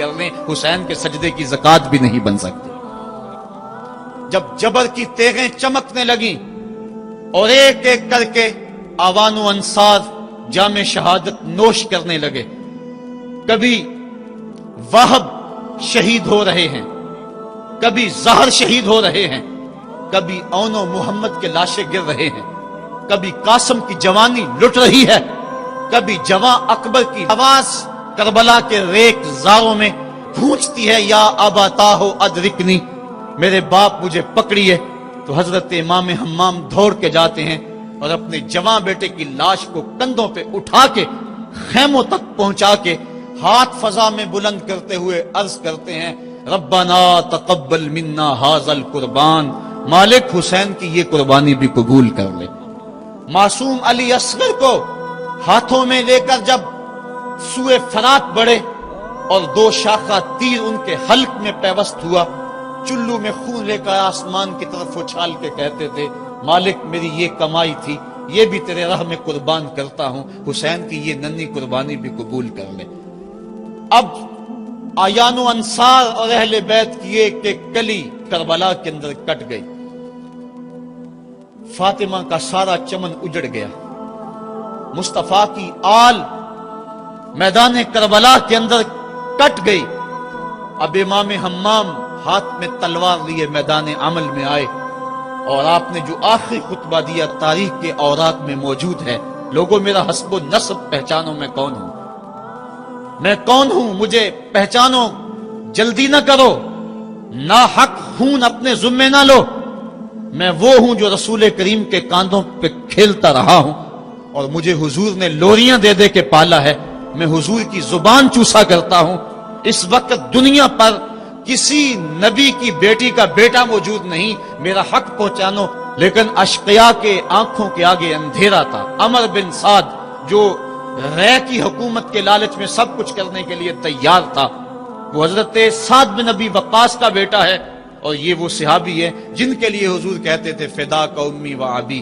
کرنے حسین کے سجدے کی زکات بھی نہیں بن سکتی۔ جب جبر کی تیغیں چمکنے لگیں اور ایک ایک کر کے آوان و انصار جام شہادت نوش کرنے لگے، کبھی واہب شہید ہو رہے ہیں، کبھی زہر شہید ہو رہے ہیں، کبھی اون و محمد کے لاشیں گر رہے ہیں، کبھی قاسم کی جوانی لٹ رہی ہے، کبھی جواں اکبر کی آواز کربلا کے ریک زاروں میں گونجتی ہے، یا ابا ہو ادرکنی، میرے باپ مجھے پکڑیے۔ تو حضرت امام حمام دوڑ کے جاتے ہیں اور اپنے جواں بیٹے کی لاش کو کندھوں پہ اٹھا کے خیموں تک پہنچا کے ہاتھ فضا میں بلند کرتے ہوئے عرض کرتے ہیں، ربنا تقبل منا ھذا القربان، مالک حسین کی یہ قربانی بھی قبول کر لے۔ معصوم علی اصغر کو ہاتھوں میں لے کر جب سوئے فرات بڑھے اور دو شاخہ تیر ان کے حلق میں پیوست ہوا، چلو میں خون لے کر آسمان کی طرف اچھال کے کہتے تھے، مالک میری یہ کمائی تھی، یہ بھی تیرے راہ میں قربان کرتا ہوں، حسین کی یہ ننھی قربانی بھی قبول کر لے۔ اب آیان و انصار اور اہل بیت کی ایک ایک کلی کربلا کے اندر کٹ گئی، فاطمہ کا سارا چمن اجڑ گیا، مصطفیٰ کی آل میدان کربلا کے اندر کٹ گئی۔ اب امام حمام ہاتھ میں تلوار لیے میدان عمل میں آئے اور آپ نے جو آخری خطبہ دیا تاریخ کے اوراق میں موجود ہے، لوگوں میرا حسب و نسب پہچانو، میں کون ہوں، میں کون ہوں، مجھے پہچانو، جلدی نہ کرو، ناحق خون اپنے ذمے نہ لو، میں وہ ہوں جو رسول کریم کے کاندھوں پہ کھیلتا رہا ہوں اور مجھے حضور نے لوریاں دے دے کے پالا ہے، میں حضور کی زبان چوسا کرتا ہوں۔ اس وقت دنیا پر کسی نبی کی بیٹی کا بیٹا موجود نہیں، میرا حق پہنچانو۔ لیکن اشقیاء کے آنکھوں کے آگے اندھیرا تھا۔ عمر بن سعد جو رے کی حکومت کے لالچ میں سب کچھ کرنے کے لیے تیار تھا، وہ حضرت سعد بن ابی وقاص کا بیٹا ہے، اور یہ وہ صحابی ہے جن کے لیے حضور کہتے تھے فدا کا امی و ابی۔